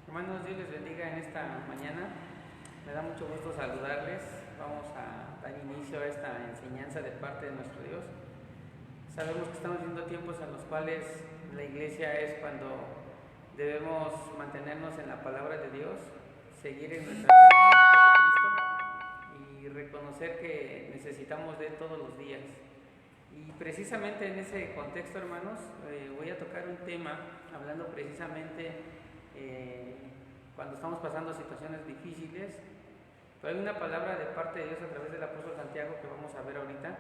Hermanos, Dios les bendiga en esta mañana. Me da mucho gusto saludarles. Vamos a dar inicio a esta enseñanza de parte de nuestro Dios. Sabemos que estamos viviendo tiempos en los cuales la iglesia es cuando debemos mantenernos en la palabra de Dios, seguir en nuestra fe en Jesucristo y reconocer que necesitamos de Él todos los días. Y precisamente en ese contexto, hermanos, voy a tocar un tema hablando precisamente cuando estamos pasando situaciones difíciles, pero hay una palabra de parte de Dios a través del apóstol Santiago que vamos a ver ahorita.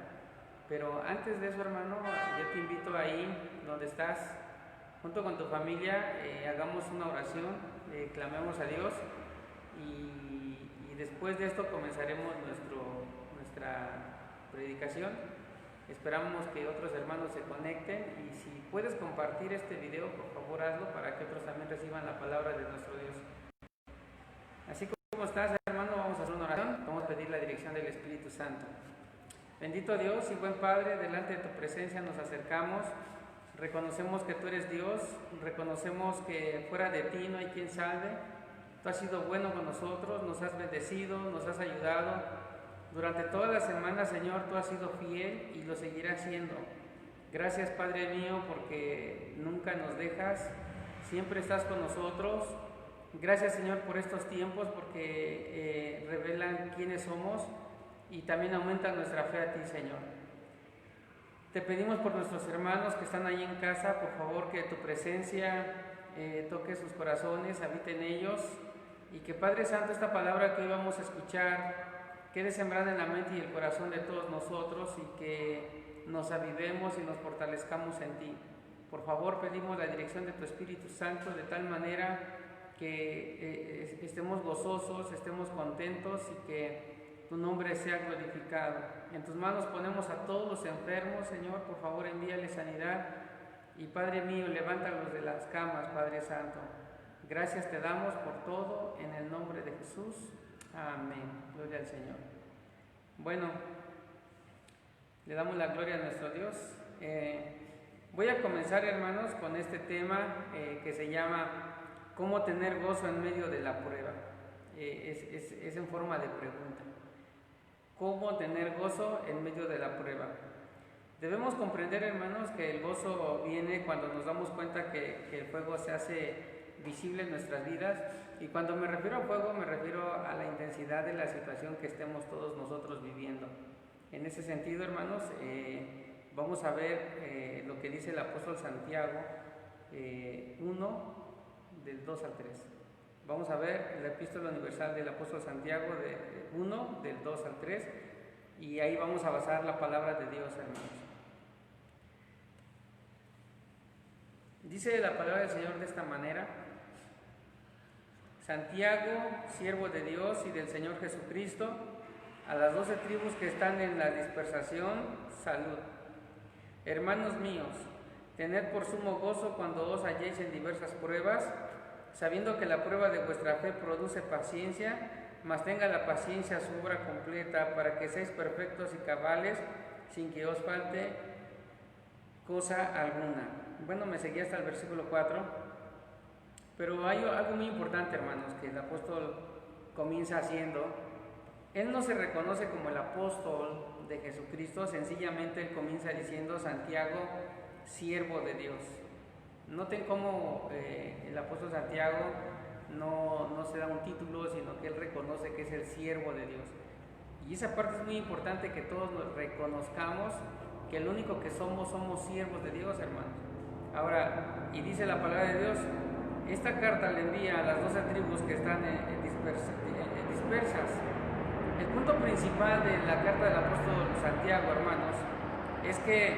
Pero antes de eso, hermano, yo te invito ahí donde estás, junto con tu familia, hagamos una oración, clamemos a Dios y después de esto comenzaremos nuestra predicación. Esperamos que otros hermanos se conecten y si puedes compartir este video, por favor hazlo para que otros también reciban la palabra de nuestro Dios. Así como estás, hermano, vamos a hacer una oración, vamos a pedir la dirección del Espíritu Santo. Bendito Dios y buen Padre, delante de tu presencia nos acercamos, reconocemos que tú eres Dios, reconocemos que fuera de ti no hay quien salve. Tú has sido bueno con nosotros, nos has bendecido, nos has ayudado. Durante toda la semana, Señor, tú has sido fiel y lo seguirás siendo. Gracias, Padre mío, porque nunca nos dejas, siempre estás con nosotros. Gracias, Señor, por estos tiempos, porque revelan quiénes somos y también aumentan nuestra fe a ti, Señor. Te pedimos por nuestros hermanos que están ahí en casa, por favor, que tu presencia toque sus corazones, habite en ellos y que, Padre Santo, esta palabra que hoy vamos a escuchar quede sembrada en la mente y el corazón de todos nosotros y que nos avivemos y nos fortalezcamos en ti. Por favor, pedimos la dirección de tu Espíritu Santo de tal manera que estemos gozosos, estemos contentos y que tu nombre sea glorificado. En tus manos ponemos a todos los enfermos, Señor, por favor envíale sanidad y Padre mío, levántalos de las camas, Padre Santo. Gracias te damos por todo, en el nombre de Jesús. Amén. Gloria al Señor. Bueno, le damos la gloria a nuestro Dios. Voy a comenzar, hermanos, con este tema que se llama ¿cómo tener gozo en medio de la prueba? Es en forma de pregunta. ¿Cómo tener gozo en medio de la prueba? Debemos comprender, hermanos, que el gozo viene cuando nos damos cuenta que el fuego se hace visible en nuestras vidas, y cuando me refiero a fuego me refiero a la intensidad de la situación que estemos todos nosotros viviendo. En ese sentido, hermanos, vamos a ver lo que dice el apóstol Santiago 1 del 2 al 3. Vamos a ver la epístola universal del apóstol Santiago de 1 del 2 al 3 y ahí vamos a basar la palabra de Dios, hermanos. Dice la palabra del Señor de esta manera: Santiago, siervo de Dios y del Señor Jesucristo, a las 12 tribus que están en la dispersación, salud. Hermanos míos, tened por sumo gozo cuando os halléis en diversas pruebas, sabiendo que la prueba de vuestra fe produce paciencia, mas tenga la paciencia su obra completa, para que seáis perfectos y cabales, sin que os falte cosa alguna. Bueno, me seguí hasta el versículo 4. Pero hay algo muy importante, hermanos, que el apóstol comienza haciendo. Él no se reconoce como el apóstol de Jesucristo, sencillamente él comienza diciendo Santiago, siervo de Dios. Noten cómo el apóstol Santiago no se da un título, sino que él reconoce que es el siervo de Dios. Y esa parte es muy importante, que todos nos reconozcamos que lo único que somos siervos de Dios, hermanos. Ahora, y dice la palabra de Dios, esta carta le envía a las 12 tribus que están dispersas. El punto principal de la carta del apóstol Santiago, hermanos, es que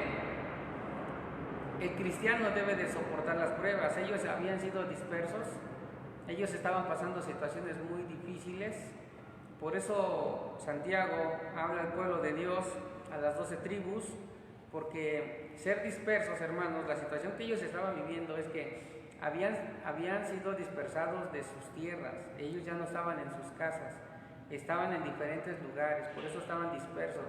el cristiano debe de soportar las pruebas. Ellos habían sido dispersos, ellos estaban pasando situaciones muy difíciles. Por eso Santiago habla al pueblo de Dios, a las 12 tribus, porque ser dispersos, hermanos, la situación que ellos estaban viviendo es que habían sido dispersados de sus tierras. Ellos ya no estaban en sus casas, estaban en diferentes lugares, por eso estaban dispersos.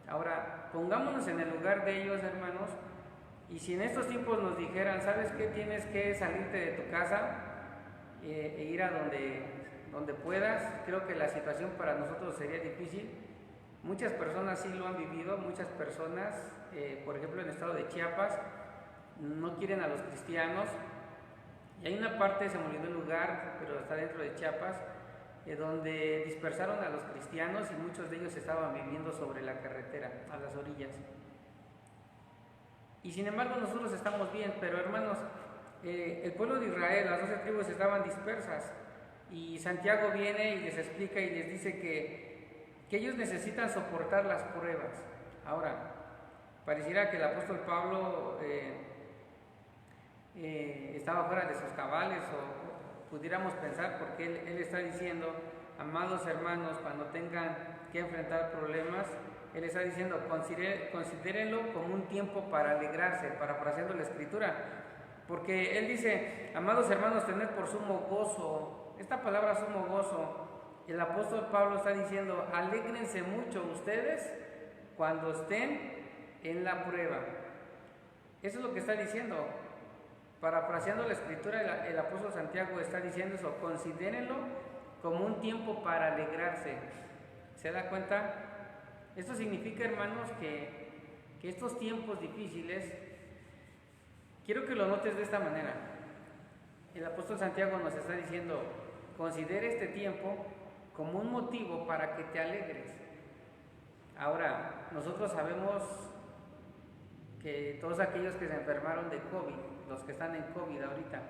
Ahora, pongámonos en el lugar de ellos, hermanos, y si en estos tiempos nos dijeran, ¿sabes qué? Tienes que salirte de tu casa, e ir a donde puedas. Creo que la situación para nosotros sería difícil. Muchas personas sí lo han vivido, muchas personas, por ejemplo en el estado de Chiapas, no quieren a los cristianos. Y hay una parte, se me olvidó el lugar, pero está dentro de Chiapas, donde dispersaron a los cristianos y muchos de ellos estaban viviendo sobre la carretera, a las orillas. Y sin embargo nosotros estamos bien, pero hermanos, el pueblo de Israel, las 12 tribus estaban dispersas, y Santiago viene y les explica y les dice que ellos necesitan soportar las pruebas. Ahora, pareciera que el apóstol Pablo estaba fuera de sus cabales, o pudiéramos pensar, porque él está diciendo, amados hermanos, cuando tengan que enfrentar problemas, él está diciendo, considérenlo como un tiempo para alegrarse, parafraseando la escritura, porque él dice, amados hermanos, tened por sumo gozo. Esta palabra sumo gozo, el apóstol Pablo está diciendo, alégrense mucho ustedes cuando estén en la prueba. Eso es lo que está diciendo. Parafraseando la escritura, el apóstol Santiago está diciendo eso, considérenlo como un tiempo para alegrarse. ¿Se da cuenta? Esto significa, hermanos, que estos tiempos difíciles, quiero que lo notes de esta manera. El apóstol Santiago nos está diciendo, considere este tiempo como un motivo para que te alegres. Ahora, nosotros sabemos que todos aquellos que se enfermaron de COVID, los que están en COVID ahorita,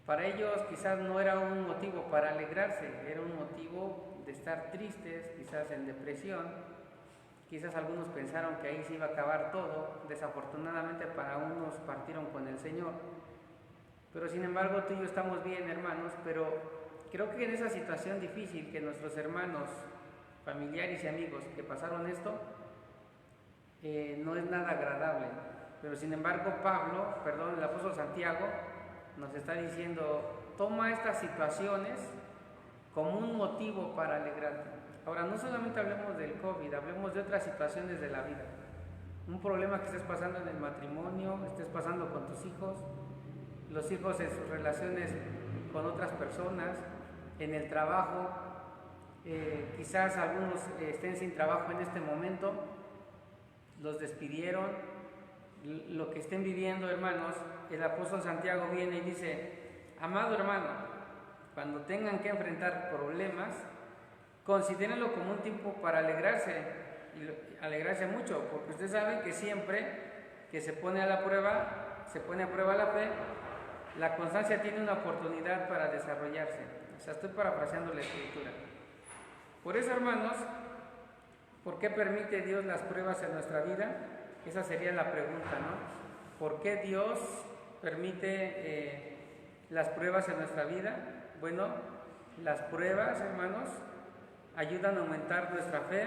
para ellos quizás no era un motivo para alegrarse, era un motivo de estar tristes, quizás en depresión. Quizás algunos pensaron que ahí se iba a acabar todo. Desafortunadamente para unos partieron con el Señor. Pero sin embargo tú y yo estamos bien, hermanos, pero creo que en esa situación difícil que nuestros hermanos, familiares y amigos que pasaron esto, no es nada agradable. Pero sin embargo el apóstol Santiago nos está diciendo, toma estas situaciones como un motivo para alegrarte. Ahora, no solamente hablemos del COVID, hablemos de otras situaciones de la vida. Un problema que estés pasando en el matrimonio, estés pasando con tus hijos, los hijos en sus relaciones con otras personas, en el trabajo, quizás algunos estén sin trabajo en este momento, los despidieron, lo que estén viviendo, hermanos. El apóstol Santiago viene y dice, amado hermano, cuando tengan que enfrentar problemas, considérenlo como un tiempo para alegrarse, y alegrarse mucho, porque usted sabe que siempre que se pone a prueba la fe, la constancia tiene una oportunidad para desarrollarse. O sea, estoy parafraseando la escritura. Por eso, hermanos, ¿por qué permite Dios las pruebas en nuestra vida? Esa sería la pregunta, ¿no? ¿Por qué Dios permite las pruebas en nuestra vida? Bueno, las pruebas, hermanos, ayudan a aumentar nuestra fe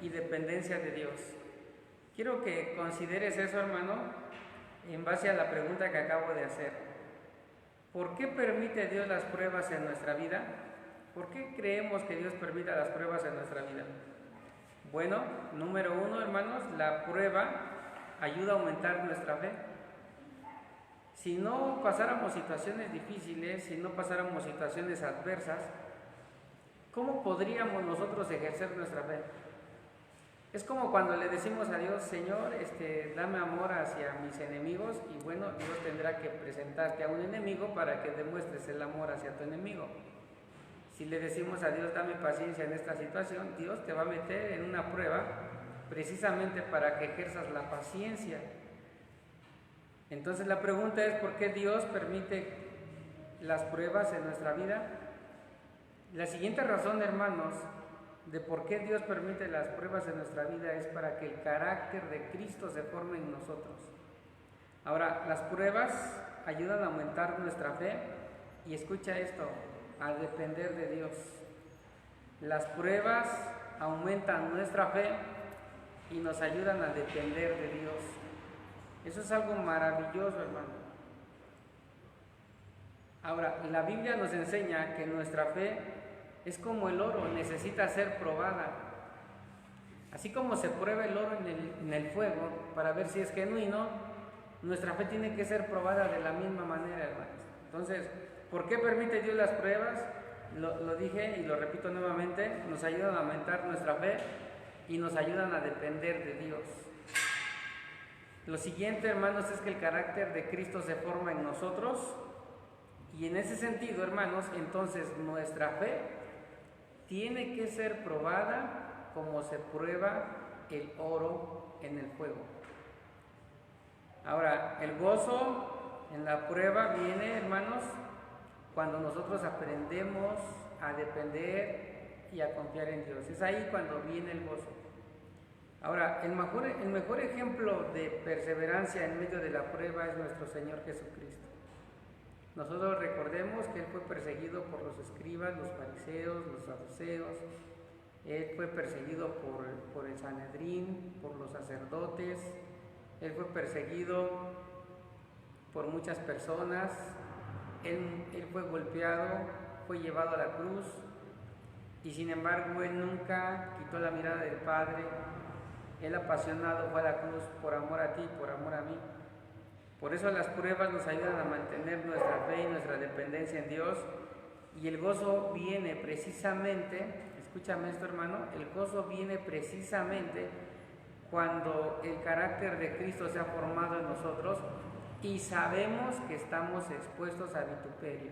y dependencia de Dios. Quiero que consideres eso, hermano, en base a la pregunta que acabo de hacer. ¿Por qué permite Dios las pruebas en nuestra vida? ¿Por qué creemos que Dios permita las pruebas en nuestra vida? Bueno, número uno, hermanos, la prueba ayuda a aumentar nuestra fe. Si no pasáramos situaciones difíciles, si no pasáramos situaciones adversas, ¿cómo podríamos nosotros ejercer nuestra fe? Es como cuando le decimos a Dios, Señor, dame amor hacia mis enemigos, y bueno, Dios tendrá que presentarte a un enemigo para que demuestres el amor hacia tu enemigo. Si le decimos a Dios, dame paciencia en esta situación, Dios te va a meter en una prueba precisamente para que ejerzas la paciencia. Entonces la pregunta es, ¿por qué Dios permite las pruebas en nuestra vida? La siguiente razón, hermanos, de por qué Dios permite las pruebas en nuestra vida es para que el carácter de Cristo se forme en nosotros. Ahora, las pruebas ayudan a aumentar nuestra fe, y escucha esto, a depender de Dios. Las pruebas aumentan nuestra fe y nos ayudan a depender de Dios. Eso es algo maravilloso, hermano. Ahora, la Biblia nos enseña que nuestra fe es como el oro, necesita ser probada. Así como se prueba el oro en el fuego para ver si es genuino, nuestra fe tiene que ser probada de la misma manera, hermanos. Entonces, ¿por qué permite Dios las pruebas? Lo dije y lo repito nuevamente, nos ayudan a aumentar nuestra fe y nos ayudan a depender de Dios. Lo siguiente, hermanos, es que el carácter de Cristo se forma en nosotros y en ese sentido, hermanos, entonces nuestra fe tiene que ser probada como se prueba el oro en el fuego. Ahora, el gozo en la prueba viene, hermanos, cuando nosotros aprendemos a depender y a confiar en Dios. Es ahí cuando viene el gozo. Ahora, el mejor ejemplo de perseverancia en medio de la prueba es nuestro Señor Jesucristo. Nosotros recordemos que Él fue perseguido por los escribas, los fariseos, los saduceos. Él fue perseguido por el Sanedrín, por los sacerdotes. Él fue perseguido por muchas personas. Él fue golpeado, fue llevado a la cruz. Y sin embargo, Él nunca quitó la mirada del Padre. Él apasionado fue a la cruz por amor a ti, por amor a mí. Por eso las pruebas nos ayudan a mantener nuestra fe y nuestra dependencia en Dios. Y el gozo viene precisamente, escúchame esto, hermano, el gozo viene precisamente cuando el carácter de Cristo se ha formado en nosotros y sabemos que estamos expuestos a vituperio.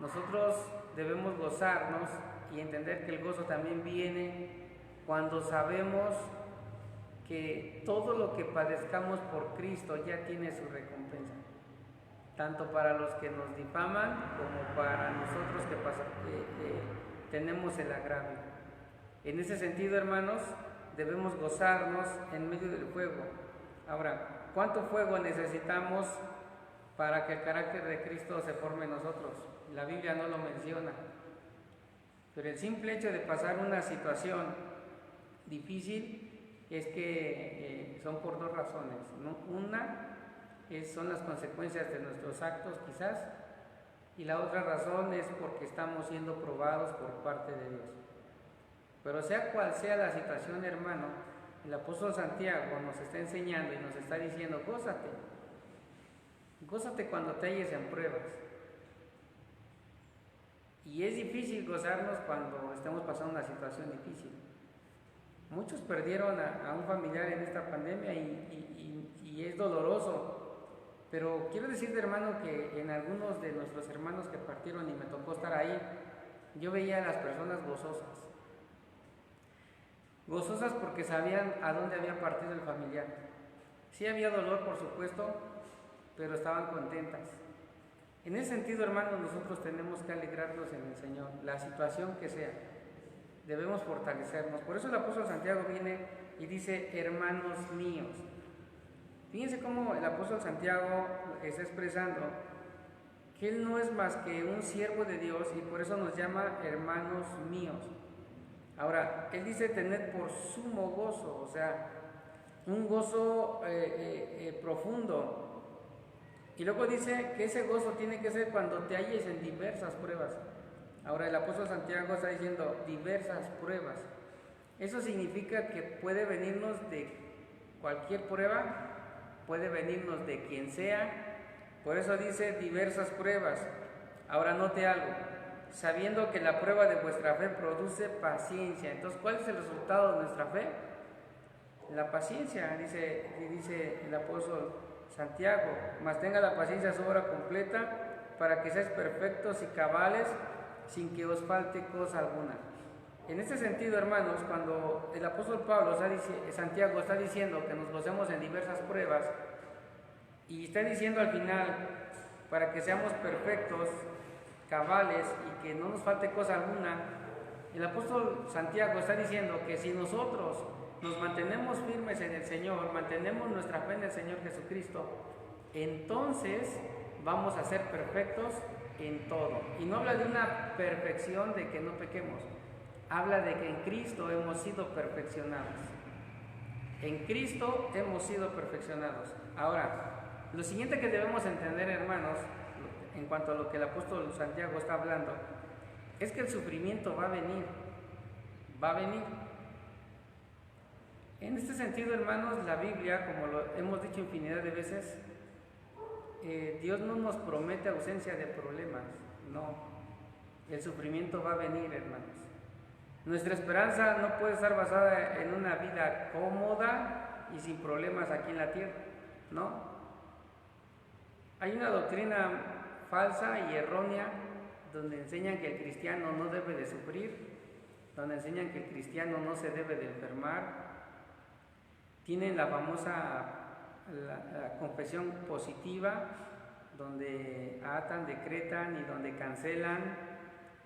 Nosotros debemos gozarnos y entender que el gozo también viene cuando sabemos que todo lo que padezcamos por Cristo ya tiene su recompensa, tanto para los que nos difaman como para nosotros que tenemos el agravio. En ese sentido, hermanos, debemos gozarnos en medio del fuego. Ahora, ¿cuánto fuego necesitamos para que el carácter de Cristo se forme en nosotros? La Biblia no lo menciona, pero el simple hecho de pasar una situación difícil es que son por dos razones, ¿no? Una son las consecuencias de nuestros actos quizás, y la otra razón es porque estamos siendo probados por parte de Dios. Pero sea cual sea la situación, hermano, el apóstol Santiago nos está enseñando y nos está diciendo: gózate, gózate cuando te halles en pruebas. Y es difícil gozarnos cuando estamos pasando una situación difícil. Muchos perdieron a un familiar en esta pandemia y es doloroso, pero quiero decirte, hermano, que en algunos de nuestros hermanos que partieron y me tocó estar ahí, yo veía a las personas gozosas porque sabían a dónde había partido el familiar. Sí había dolor, por supuesto, pero estaban contentas. En ese sentido, hermanos, nosotros tenemos que alegrarnos en el Señor, la situación que sea. Debemos fortalecernos. Por eso el apóstol Santiago viene y dice: hermanos míos. Fíjense cómo el apóstol Santiago está expresando que él no es más que un siervo de Dios y por eso nos llama hermanos míos. Ahora, él dice tener por sumo gozo, o sea, un gozo profundo. Y luego dice que ese gozo tiene que ser cuando te halles en diversas pruebas. Ahora, el apóstol Santiago está diciendo diversas pruebas. Eso significa que puede venirnos de cualquier prueba, puede venirnos de quien sea. Por eso dice diversas pruebas. Ahora note algo: sabiendo que la prueba de vuestra fe produce paciencia. Entonces, ¿cuál es el resultado de nuestra fe? La paciencia, dice el apóstol Santiago: mas tenga la paciencia su obra completa, para que seáis perfectos y cabales, sin que os falte cosa alguna. En este sentido, hermanos, cuando el apóstol Santiago está diciendo que nos gocemos en diversas pruebas, y está diciendo al final, para que seamos perfectos, cabales y que no nos falte cosa alguna, el apóstol Santiago está diciendo que si nosotros nos mantenemos firmes en el Señor, mantenemos nuestra fe en el Señor Jesucristo, entonces vamos a ser perfectos en todo. Y no habla de una perfección de que no pequemos, habla de que en Cristo hemos sido perfeccionados. En Cristo hemos sido perfeccionados. Ahora, lo siguiente que debemos entender, hermanos, en cuanto a lo que el apóstol Santiago está hablando, es que el sufrimiento va a venir. En este sentido, hermanos, la Biblia, como lo hemos dicho infinidad de veces, Dios no nos promete ausencia de problemas, no. El sufrimiento va a venir, hermanos. Nuestra esperanza no puede estar basada en una vida cómoda y sin problemas aquí en la tierra, ¿no? Hay una doctrina falsa y errónea donde enseñan que el cristiano no debe de sufrir, donde enseñan que el cristiano no se debe de enfermar. Tienen la famosa la confesión positiva, donde atan, decretan y donde cancelan,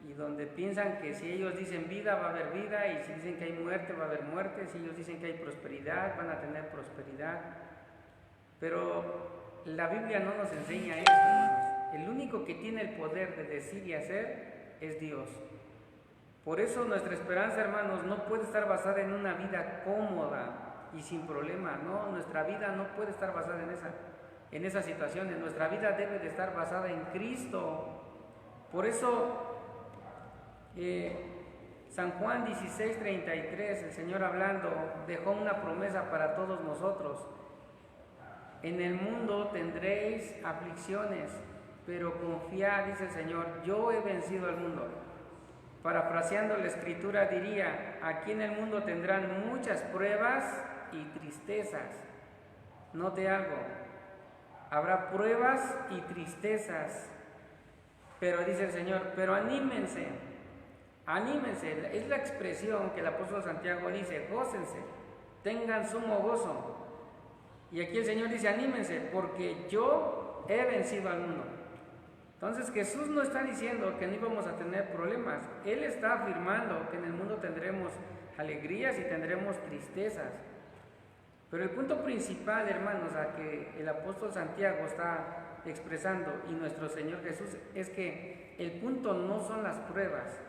y donde piensan que si ellos dicen vida va a haber vida, y si dicen que hay muerte va a haber muerte, si ellos dicen que hay prosperidad van a tener prosperidad. Pero la Biblia no nos enseña eso, hermanos. El único que tiene el poder de decir y hacer es Dios. Por eso nuestra esperanza, hermanos, no puede estar basada en una vida cómoda y sin problemas, no. Nuestra vida no puede estar basada en esas situaciones. Nuestra vida debe de estar basada en Cristo. Por eso San Juan 16:33, el Señor hablando, dejó una promesa para todos nosotros. En el mundo tendréis aflicciones, pero confiad, dice el Señor, yo he vencido al mundo. Parafraseando la escritura diría, aquí en el mundo tendrán muchas pruebas y tristezas. Note algo, habrá pruebas y tristezas, pero dice el Señor, pero anímense, es la expresión que el apóstol Santiago dice, gócense, tengan sumo gozo. Y aquí el Señor dice, anímense, porque yo he vencido al mundo. Entonces Jesús no está diciendo que no íbamos a tener problemas, Él está afirmando que en el mundo tendremos alegrías y tendremos tristezas. Pero el punto principal, hermanos, a que el apóstol Santiago está expresando y nuestro Señor Jesús, es que el punto no son las pruebas,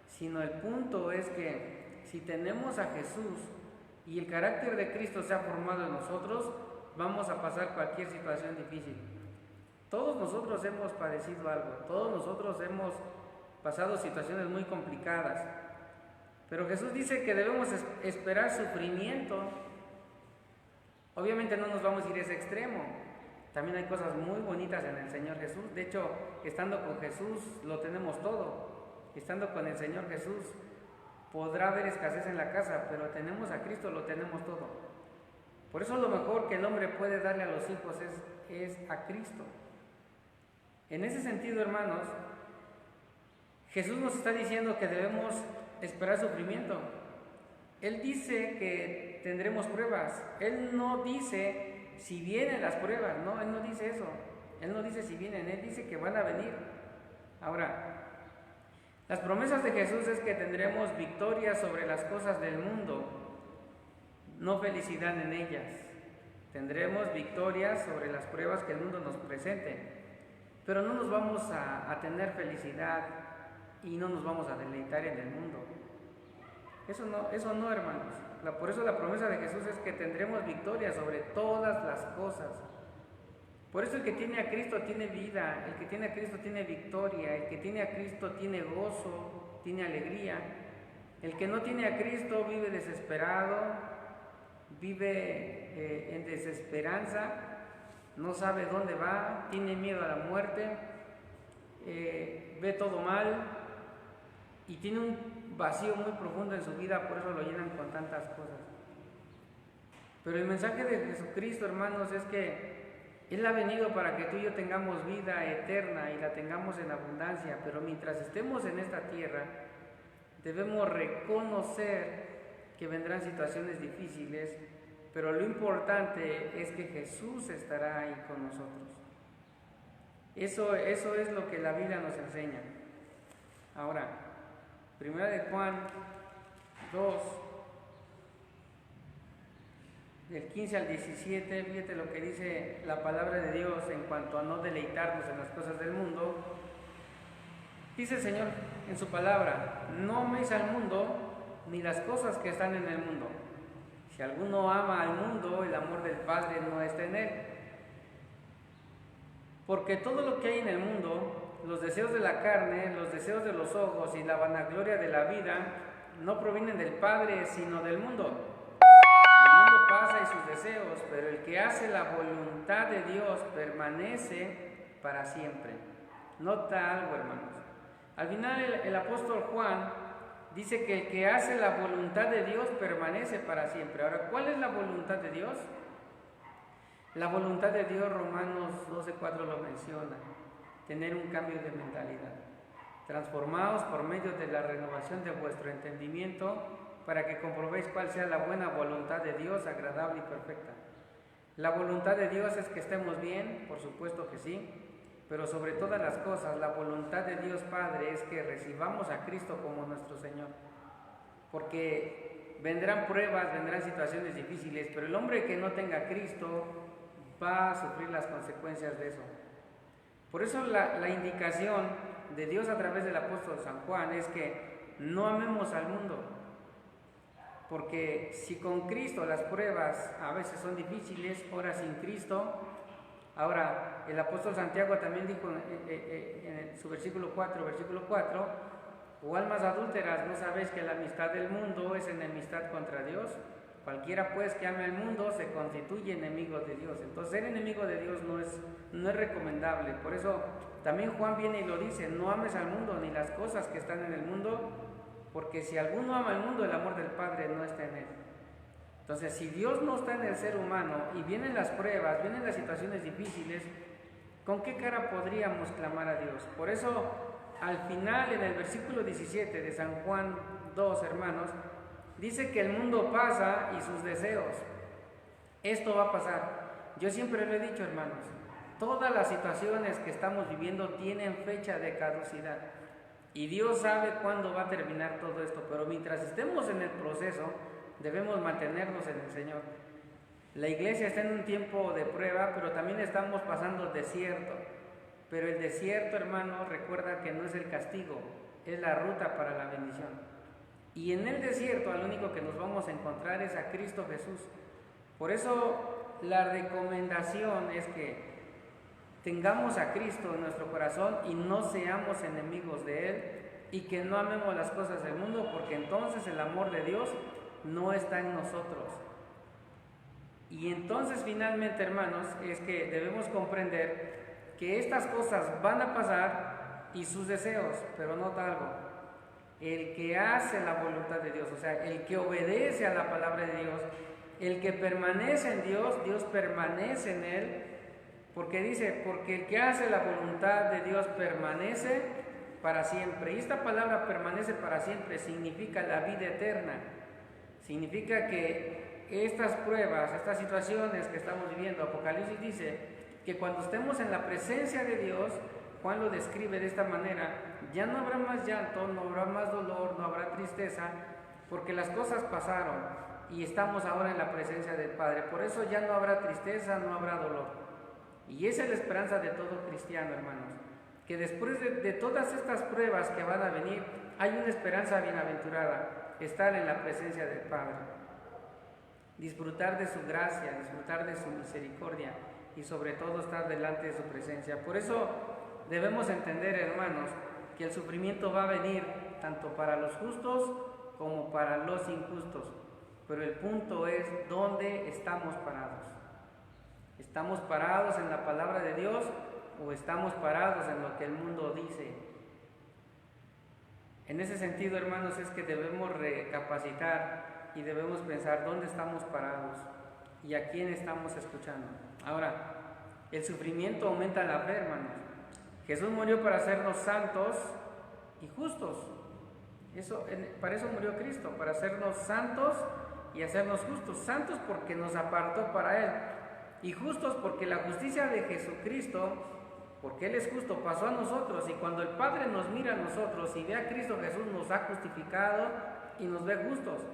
sino el punto es que si tenemos a Jesús y el carácter de Cristo se ha formado en nosotros, vamos a pasar cualquier situación difícil. Todos nosotros hemos padecido algo, todos nosotros hemos pasado situaciones muy complicadas, pero Jesús dice que debemos esperar sufrimiento. Obviamente no nos vamos a ir a ese extremo, también hay cosas muy bonitas en el Señor Jesús. De hecho, estando con Jesús lo tenemos todo, estando con el Señor Jesús podrá haber escasez en la casa, pero tenemos a Cristo, lo tenemos todo. Por eso lo mejor que el hombre puede darle a los hijos es a Cristo. En ese sentido, hermanos, Jesús nos está diciendo que debemos esperar sufrimiento. Él dice que tendremos pruebas. Él no dice si vienen las pruebas, no, Él no dice eso. Él no dice si vienen, Él dice que van a venir. Ahora, las promesas de Jesús es que tendremos victoria sobre las cosas del mundo, no felicidad en ellas. Tendremos victoria sobre las pruebas que el mundo nos presente. Pero no nos vamos a tener felicidad y no nos vamos a deleitar en el mundo. Eso no, hermanos. Por eso la promesa de Jesús es que tendremos victoria sobre todas las cosas. Por eso el que tiene a Cristo tiene vida, el que tiene a Cristo tiene victoria, el que tiene a Cristo tiene gozo, tiene alegría. El que no tiene a Cristo vive desesperado, vive en desesperanza, no sabe dónde va, tiene miedo a la muerte, ve todo mal y tiene un vacío muy profundo en su vida, por eso lo llenan con tantas cosas. Pero el mensaje de Jesucristo, hermanos, es que Él ha venido para que tú y yo tengamos vida eterna y la tengamos en abundancia, pero mientras estemos en esta tierra, debemos reconocer que vendrán situaciones difíciles, pero lo importante es que Jesús estará ahí con nosotros. Eso es lo que la Biblia nos enseña. Ahora, 1 de Juan 2, del 15 al 17, fíjate lo que dice la palabra de Dios en cuanto a no deleitarnos en las cosas del mundo. Dice el Señor en su palabra, no améis al mundo ni las cosas que están en el mundo. Si alguno ama al mundo, el amor del Padre no está en él. Porque todo lo que hay en el mundo, los deseos de la carne, los deseos de los ojos y la vanagloria de la vida, no provienen del Padre, sino del mundo. Y el mundo pasa y sus deseos, pero el que hace la voluntad de Dios permanece para siempre. Nota algo, hermanos. Al final el apóstol Juan dice que el que hace la voluntad de Dios permanece para siempre. Ahora, ¿cuál es la voluntad de Dios? La voluntad de Dios, Romanos 12:4 lo menciona, tener un cambio de mentalidad. Transformaos por medio de la renovación de vuestro entendimiento para que comprobéis cuál sea la buena voluntad de Dios, agradable y perfecta. La voluntad de Dios es que estemos bien, por supuesto que sí, pero sobre todas las cosas, la voluntad de Dios Padre es que recibamos a Cristo como nuestro Señor. Porque vendrán pruebas, vendrán situaciones difíciles, pero el hombre que no tenga a Cristo va a sufrir las consecuencias de eso. Por eso la indicación de Dios a través del apóstol San Juan es que no amemos al mundo. Porque si con Cristo las pruebas a veces son difíciles, ahora sin Cristo. Ahora, el apóstol Santiago también dijo en su versículo 4, o almas adúlteras, ¿no sabéis que la amistad del mundo es enemistad contra Dios? Cualquiera pues que ame al mundo se constituye enemigo de Dios. Entonces ser enemigo de Dios no es recomendable. Por eso también Juan viene y lo dice, no ames al mundo ni las cosas que están en el mundo, porque si alguno ama al mundo, el amor del Padre no está en él. Entonces, si Dios no está en el ser humano y vienen las pruebas, vienen las situaciones difíciles, ¿con qué cara podríamos clamar a Dios? Por eso, al final, en el versículo 17 de San Juan 2, hermanos, dice que el mundo pasa y sus deseos. Esto va a pasar. Yo siempre lo he dicho, hermanos, todas las situaciones que estamos viviendo tienen fecha de caducidad. Y Dios sabe cuándo va a terminar todo esto, pero mientras estemos en el proceso, debemos mantenernos en el Señor. La iglesia está en un tiempo de prueba, pero también estamos pasando desierto. Pero el desierto, hermano, recuerda que no es el castigo, es la ruta para la bendición. Y en el desierto, al único que nos vamos a encontrar es a Cristo Jesús. Por eso la recomendación es que tengamos a Cristo en nuestro corazón y no seamos enemigos de Él, y que no amemos las cosas del mundo, porque entonces el amor de Dios no está en nosotros. Y entonces finalmente, hermanos, es que debemos comprender que estas cosas van a pasar y sus deseos, pero nota algo, el que hace la voluntad de Dios, o sea, el que obedece a la palabra de Dios, el que permanece en Dios, Dios permanece en él, porque dice, porque el que hace la voluntad de Dios permanece para siempre. Y esta palabra permanece para siempre significa la vida eterna. Significa que estas pruebas, estas situaciones que estamos viviendo, Apocalipsis dice que cuando estemos en la presencia de Dios, Juan lo describe de esta manera, ya no habrá más llanto, no habrá más dolor, no habrá tristeza, porque las cosas pasaron y estamos ahora en la presencia del Padre. Por eso ya no habrá tristeza, no habrá dolor. Y esa es la esperanza de todo cristiano, hermanos, que después de todas estas pruebas que van a venir, hay una esperanza bienaventurada, estar en la presencia del Padre, disfrutar de su gracia, disfrutar de su misericordia y sobre todo estar delante de su presencia. Por eso debemos entender, hermanos, que el sufrimiento va a venir tanto para los justos como para los injustos, pero el punto es dónde estamos parados. ¿Estamos parados en la palabra de Dios o estamos parados en lo que el mundo dice? En ese sentido, hermanos, es que debemos recapacitar y debemos pensar dónde estamos parados y a quién estamos escuchando. Ahora, el sufrimiento aumenta la fe, hermanos. Jesús murió para hacernos santos y justos. Para eso murió Cristo, para hacernos santos y hacernos justos. Santos porque nos apartó para Él, y justos porque la justicia de Jesucristo, porque Él es justo, pasó a nosotros. Y cuando el Padre nos mira a nosotros y ve a Cristo Jesús, nos ha justificado y nos ve justos.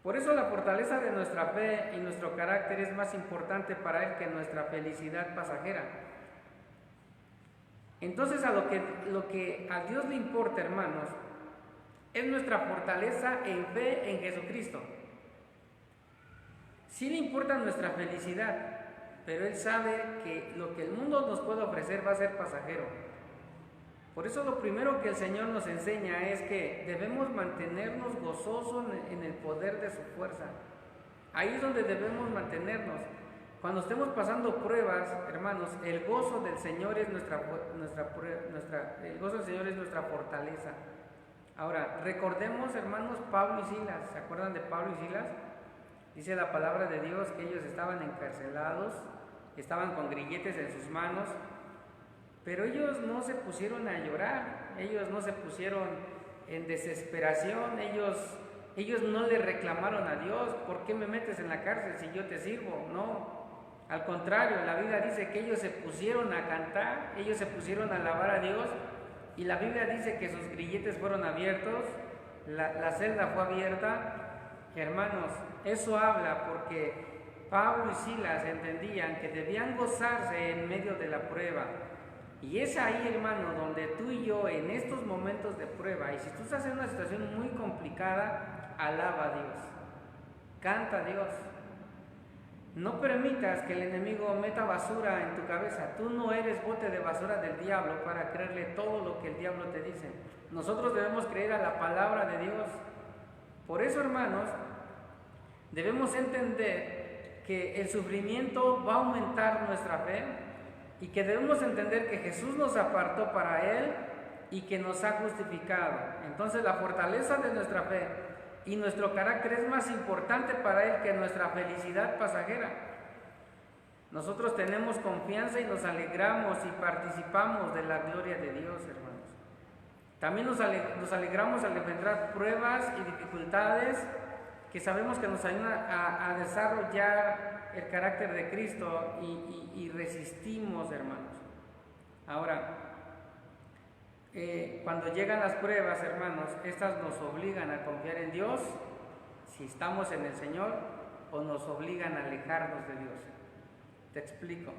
Por eso la fortaleza de nuestra fe y nuestro carácter es más importante para Él que nuestra felicidad pasajera. Entonces, lo que a Dios le importa, hermanos, es nuestra fortaleza en fe en Jesucristo. Sí le importa nuestra felicidad, pero Él sabe que lo que el mundo nos puede ofrecer va a ser pasajero. Por eso lo primero que el Señor nos enseña es que debemos mantenernos gozosos en el poder de su fuerza. Ahí es donde debemos mantenernos. Cuando estemos pasando pruebas, hermanos, el gozo del Señor es nuestra fortaleza. Ahora, recordemos, hermanos, Pablo y Silas. ¿Se acuerdan de Pablo y Silas? Dice la palabra de Dios que ellos estaban encarcelados, estaban con grilletes en sus manos, pero ellos no se pusieron a llorar, ellos no se pusieron en desesperación, ellos no le reclamaron a Dios: ¿por qué me metes en la cárcel si yo te sirvo? No, al contrario, la Biblia dice que ellos se pusieron a cantar, ellos se pusieron a alabar a Dios, y la Biblia dice que sus grilletes fueron abiertos, la celda fue abierta. Hermanos, eso habla porque Pablo y Silas entendían que debían gozarse en medio de la prueba. Y es ahí, hermano, donde tú y yo, en estos momentos de prueba, y si tú estás en una situación muy complicada, alaba a Dios, canta a Dios. No permitas que el enemigo meta basura en tu cabeza. Tú no eres bote de basura del diablo para creerle todo lo que el diablo te dice. Nosotros debemos creer a la palabra de Dios. Por eso, hermanos, debemos entender que el sufrimiento va a aumentar nuestra fe, y que debemos entender que Jesús nos apartó para Él y que nos ha justificado. Entonces la fortaleza de nuestra fe y nuestro carácter es más importante para Él que nuestra felicidad pasajera. Nosotros tenemos confianza y nos alegramos y participamos de la gloria de Dios, hermanos. También nos alegramos al enfrentar pruebas y dificultades que sabemos que nos ayudan a desarrollar el carácter de Cristo y resistimos, hermanos. Ahora, cuando llegan las pruebas, hermanos, estas nos obligan a confiar en Dios, si estamos en el Señor, o nos obligan a alejarnos de Dios. Te explico.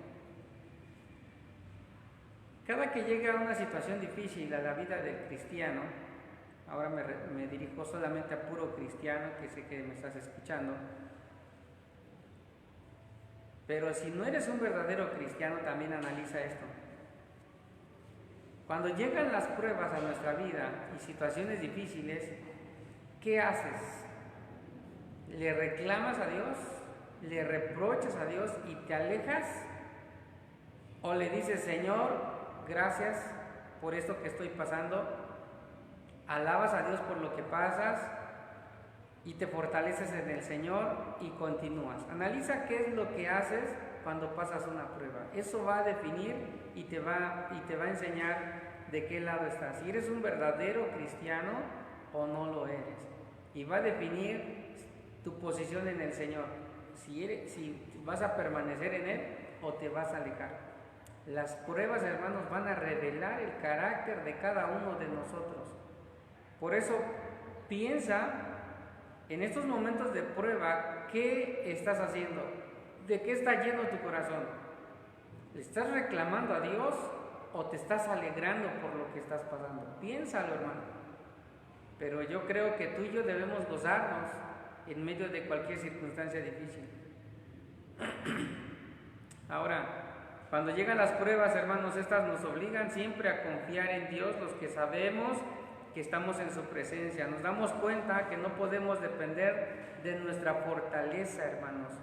Cada que llega una situación difícil a la vida del cristiano, ahora me dirijo solamente a puro cristiano, que sé que me estás escuchando, pero si no eres un verdadero cristiano, también analiza esto. Cuando llegan las pruebas a nuestra vida y situaciones difíciles, ¿qué haces? ¿Le reclamas a Dios? ¿Le reprochas a Dios y te alejas? ¿O le dices: Señor, gracias por esto que estoy pasando? Alabas a Dios por lo que pasas y te fortaleces en el Señor y continúas. Analiza qué es lo que haces cuando pasas una prueba. Eso va a definir y te va a enseñar de qué lado estás. Si eres un verdadero cristiano o no lo eres. Y va a definir tu posición en el Señor. Si vas a permanecer en Él o te vas a alejar. Las pruebas, hermanos, van a revelar el carácter de cada uno de nosotros. Por eso, piensa en estos momentos de prueba, ¿qué estás haciendo? ¿De qué está lleno tu corazón? ¿Le estás reclamando a Dios o te estás alegrando por lo que estás pasando? Piénsalo, hermano. Pero yo creo que tú y yo debemos gozarnos en medio de cualquier circunstancia difícil. Ahora, cuando llegan las pruebas, hermanos, estas nos obligan siempre a confiar en Dios, los que sabemos que estamos en su presencia. Nos damos cuenta que no podemos depender de nuestra fortaleza, hermanos.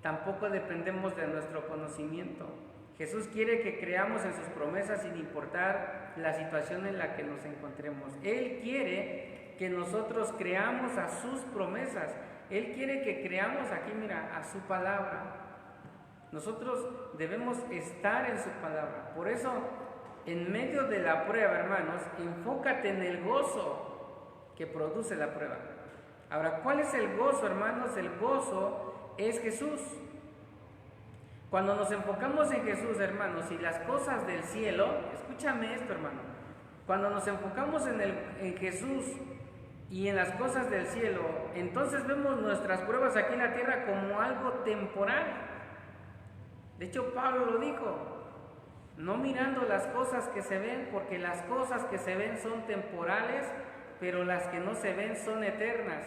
Tampoco dependemos de nuestro conocimiento. Jesús quiere que creamos en sus promesas sin importar la situación en la que nos encontremos. Él quiere que nosotros creamos a sus promesas. Él quiere que creamos aquí, mira, a su palabra. Nosotros debemos estar en su palabra. Por eso, en medio de la prueba, hermanos, enfócate en el gozo que produce la prueba. Ahora, ¿cuál es el gozo, hermanos? El gozo es Jesús. Cuando nos enfocamos en Jesús, hermanos, y las cosas del cielo, escúchame esto, hermano. Cuando nos enfocamos en Jesús y en las cosas del cielo, entonces vemos nuestras pruebas aquí en la tierra como algo temporal. De hecho, Pablo lo dijo. No mirando las cosas que se ven, porque las cosas que se ven son temporales, pero las que no se ven son eternas.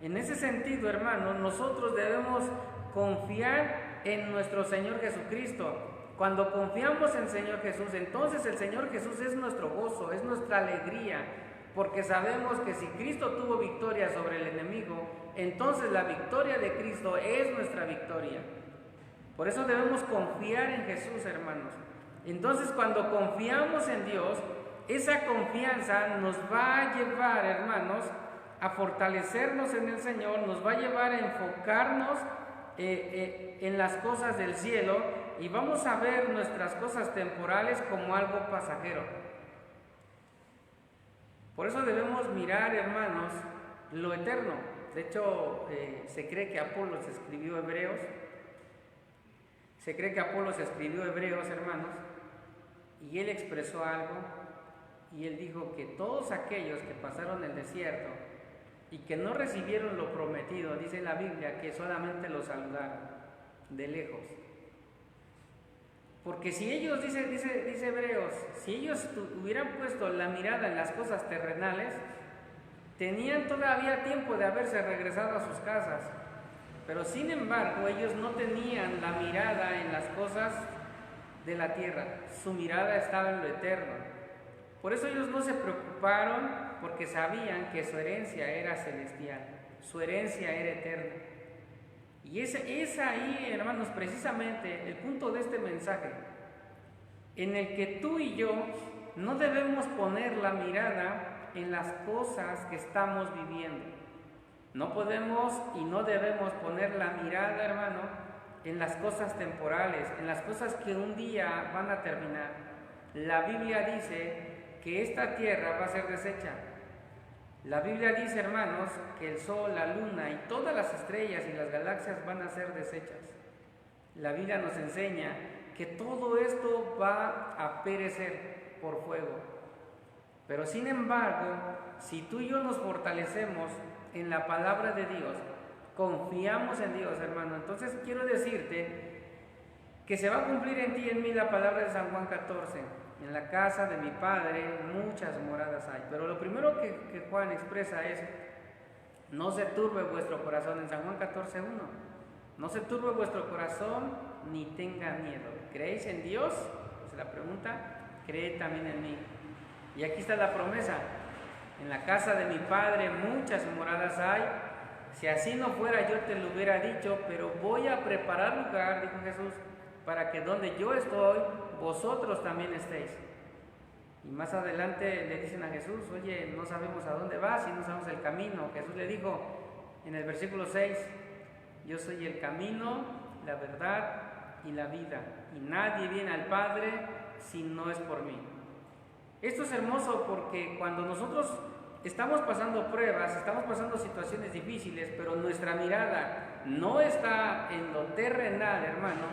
En ese sentido, hermano, nosotros debemos confiar en nuestro Señor Jesucristo. Cuando confiamos en el Señor Jesús, entonces el Señor Jesús es nuestro gozo, es nuestra alegría. porque sabemos que si Cristo tuvo victoria sobre el enemigo, entonces la victoria de Cristo es nuestra victoria. Por eso debemos confiar en Jesús, hermanos. Entonces, cuando confiamos en Dios, esa confianza nos va a llevar, hermanos, a fortalecernos en el Señor, nos va a llevar a enfocarnos en las cosas del cielo, y vamos a ver nuestras cosas temporales como algo pasajero. Por eso debemos mirar, hermanos, lo eterno. De hecho, se cree que Apolos escribió Hebreos. Se cree que Apolos escribió Hebreos, hermanos, y él expresó algo, y él dijo que todos aquellos que pasaron el desierto y que no recibieron lo prometido, dice la Biblia, que solamente lo saludaron de lejos. Porque si ellos, dice Hebreos, si ellos hubieran puesto la mirada en las cosas terrenales, tenían todavía tiempo de haberse regresado a sus casas. Pero sin embargo, ellos no tenían la mirada en las cosas de la tierra, su mirada estaba en lo eterno. Por eso ellos no se preocuparon, porque sabían que su herencia era celestial, su herencia era eterna. Y es ahí, hermanos, precisamente el punto de este mensaje, en el que tú y yo no debemos poner la mirada en las cosas que estamos viviendo. No podemos y no debemos poner la mirada, hermano, en las cosas temporales, en las cosas que un día van a terminar. La Biblia dice que esta tierra va a ser deshecha. La Biblia dice, hermanos, que el sol, la luna y todas las estrellas y las galaxias van a ser deshechas. La Biblia nos enseña que todo esto va a perecer por fuego. Pero sin embargo, si tú y yo nos fortalecemos en la palabra de Dios, confiamos en Dios, hermano, entonces quiero decirte que se va a cumplir en ti y en mí la palabra de San Juan 14. En la casa de mi Padre muchas moradas hay. Pero lo primero que Juan expresa es: no se turbe vuestro corazón. En San Juan 14:1, no se turbe vuestro corazón ni tenga miedo. ¿Creéis en Dios? Es la pregunta. Creed también en mí. Y aquí está la promesa: en la casa de mi Padre muchas moradas hay. Si así no fuera, yo te lo hubiera dicho, pero voy a preparar lugar, dijo Jesús, para que donde yo estoy, vosotros también estéis. Y más adelante le dicen a Jesús: oye, no sabemos a dónde vas y no sabemos el camino. Jesús le dijo en el versículo 6: yo soy el camino, la verdad y la vida, y nadie viene al Padre si no es por mí. Esto es hermoso porque cuando nosotros estamos pasando pruebas, estamos pasando situaciones difíciles, pero nuestra mirada no está en lo terrenal, hermano,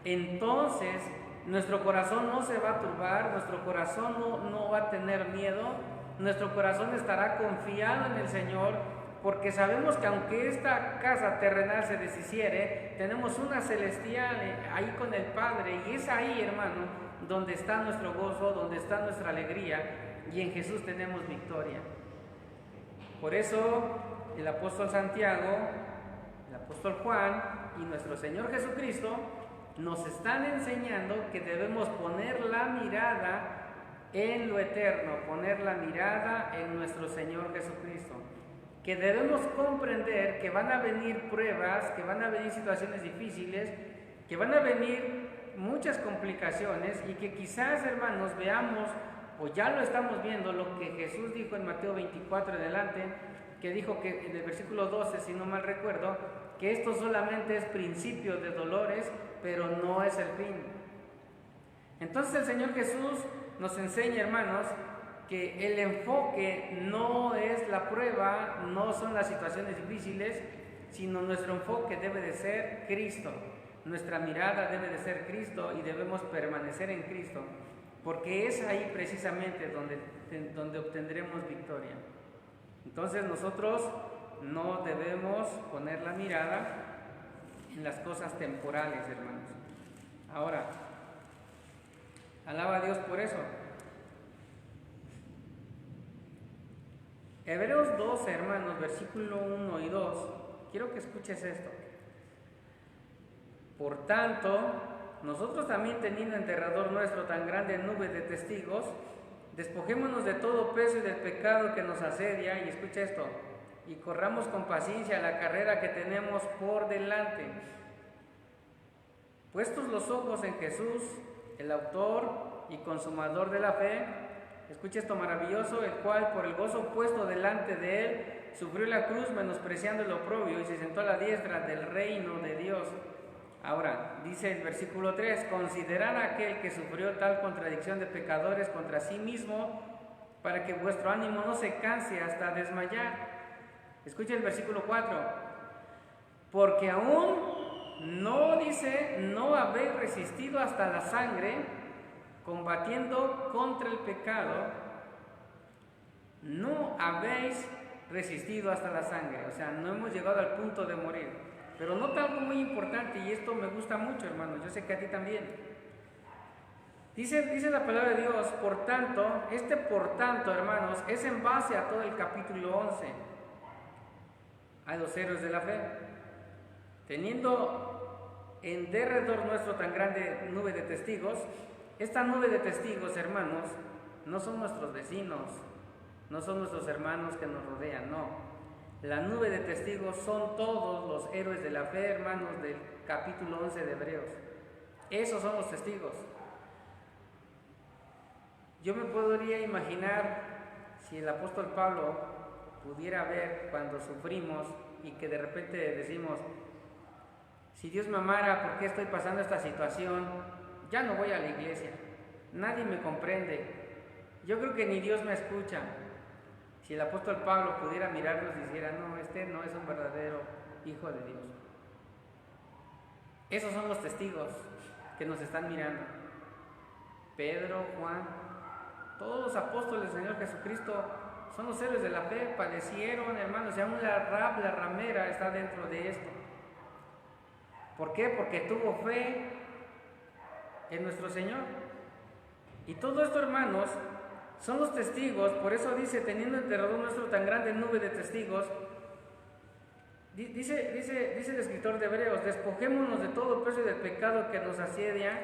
entonces nuestro corazón no se va a turbar, nuestro corazón no va a tener miedo, nuestro corazón estará confiado en el Señor, porque sabemos que aunque esta casa terrenal se deshiciere, tenemos una celestial ahí con el Padre, y es ahí, hermano, donde está nuestro gozo, donde está nuestra alegría, y en Jesús tenemos victoria. Por eso el apóstol Santiago, el apóstol Juan y nuestro Señor Jesucristo nos están enseñando que debemos poner la mirada en lo eterno, poner la mirada en nuestro Señor Jesucristo, que debemos comprender que van a venir pruebas, que van a venir situaciones difíciles, que van a venir muchas complicaciones, y que quizás, hermanos, veamos, o ya lo estamos viendo, lo que Jesús dijo en Mateo 24 en adelante, que dijo que en el versículo 12, si no mal recuerdo, que esto solamente es principio de dolores, pero no es el fin. Entonces el Señor Jesús nos enseña, hermanos, que el enfoque no es la prueba, no son las situaciones difíciles, sino nuestro enfoque debe de ser Cristo. Nuestra mirada debe de ser Cristo y debemos permanecer en Cristo, porque es ahí precisamente donde obtendremos victoria. Entonces nosotros no debemos poner la mirada en las cosas temporales, hermanos. Ahora, alaba a Dios por eso. Hebreos 12, hermanos, versículo 1 y 2. Quiero que escuches esto. Por tanto, nosotros también, teniendo en derredor nuestro tan grande nube de testigos, Despojémonos de todo peso y del pecado que nos asedia, y escucha esto, y corramos con paciencia la carrera que tenemos por delante. Puestos los ojos en Jesús, el autor y consumador de la fe, escucha esto maravilloso, el cual por el gozo puesto delante de él, sufrió la cruz menospreciando el oprobio y se sentó a la diestra del reino de Dios. Ahora, dice el versículo 3, considerad a aquel que sufrió tal contradicción de pecadores contra sí mismo, para que vuestro ánimo no se canse hasta desmayar. Escucha el versículo 4, porque aún no, dice, no habéis resistido hasta la sangre, combatiendo contra el pecado, no habéis resistido hasta la sangre, o sea, no hemos llegado al punto de morir. Pero nota algo muy importante, y esto me gusta mucho, hermanos, yo sé que a ti también. Dice la palabra de Dios, por tanto, por tanto, hermanos, es en base a todo el capítulo 11, a los héroes de la fe. Teniendo en derredor nuestro tan grande nube de testigos, esta nube de testigos, hermanos, no son nuestros vecinos, no son nuestros hermanos que nos rodean, no. La nube de testigos son todos los héroes de la fe, hermanos, del capítulo 11 de Hebreos. Esos son los testigos. Yo me podría imaginar si el apóstol Pablo pudiera ver cuando sufrimos y que de repente decimos, si Dios me amara, ¿por qué estoy pasando esta situación? Ya no voy a la iglesia, nadie me comprende, yo creo que ni Dios me escucha. Si el apóstol Pablo pudiera mirarnos y dijera, no, este no es un verdadero hijo de Dios. Esos son los testigos que nos están mirando. Pedro, Juan, todos los apóstoles del Señor Jesucristo son los héroes de la fe, padecieron, hermanos, y aún la ramera está dentro de esto. ¿Por qué? Porque tuvo fe en nuestro Señor. Y todo esto, hermanos, son los testigos. Por eso dice, teniendo en derredor nuestro tan grande nube de testigos, dice el escritor de Hebreos, despojémonos de todo peso y del pecado que nos asedia.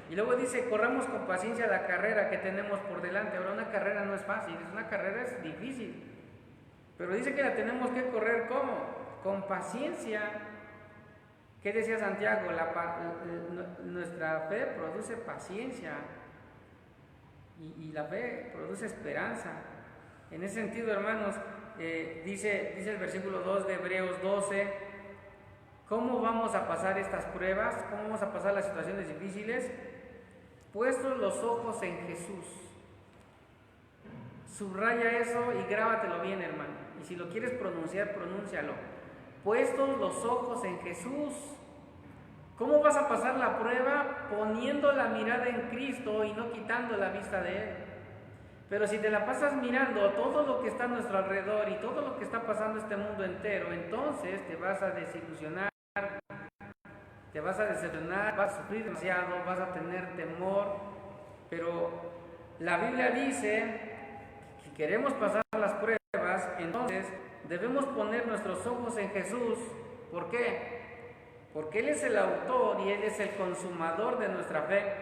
Y luego dice, corramos con paciencia la carrera que tenemos por delante. Ahora, una carrera no es fácil, una carrera es difícil, pero dice que la tenemos que correr, ¿cómo? Con paciencia. ¿Qué decía Santiago? Nuestra fe produce paciencia y la fe produce esperanza. En ese sentido, hermanos, dice el versículo 2 de Hebreos 12, ¿cómo vamos a pasar estas pruebas? ¿Cómo vamos a pasar las situaciones difíciles? Puestos los ojos en Jesús. Subraya eso y grábatelo bien, hermano. Y si lo quieres pronunciar, pronúncialo. Puestos los ojos en Jesús. ¿Cómo vas a pasar la prueba? Poniendo la mirada en Cristo y no quitando la vista de Él. Pero si te la pasas mirando todo lo que está a nuestro alrededor y todo lo que está pasando este mundo entero, entonces te vas a desilusionar, te vas a decepcionar, vas a sufrir demasiado, vas a tener temor. Pero la Biblia dice que si queremos pasar las pruebas, entonces debemos poner nuestros ojos en Jesús. ¿Por qué? Porque Él es el autor y Él es el consumador de nuestra fe.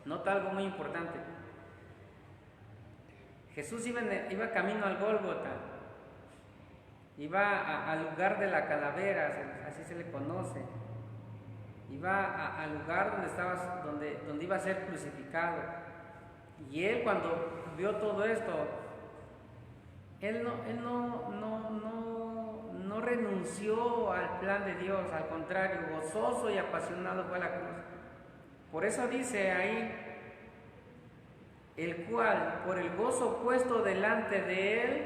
Nota algo muy importante. Jesús iba camino al Gólgota, iba al lugar de la calavera, así se le conoce. Iba al lugar donde iba a ser crucificado. Y Él, cuando vio todo esto, Él no renunció al plan de Dios, al contrario, gozoso y apasionado fue a la cruz. Por eso dice ahí, el cual por el gozo puesto delante de Él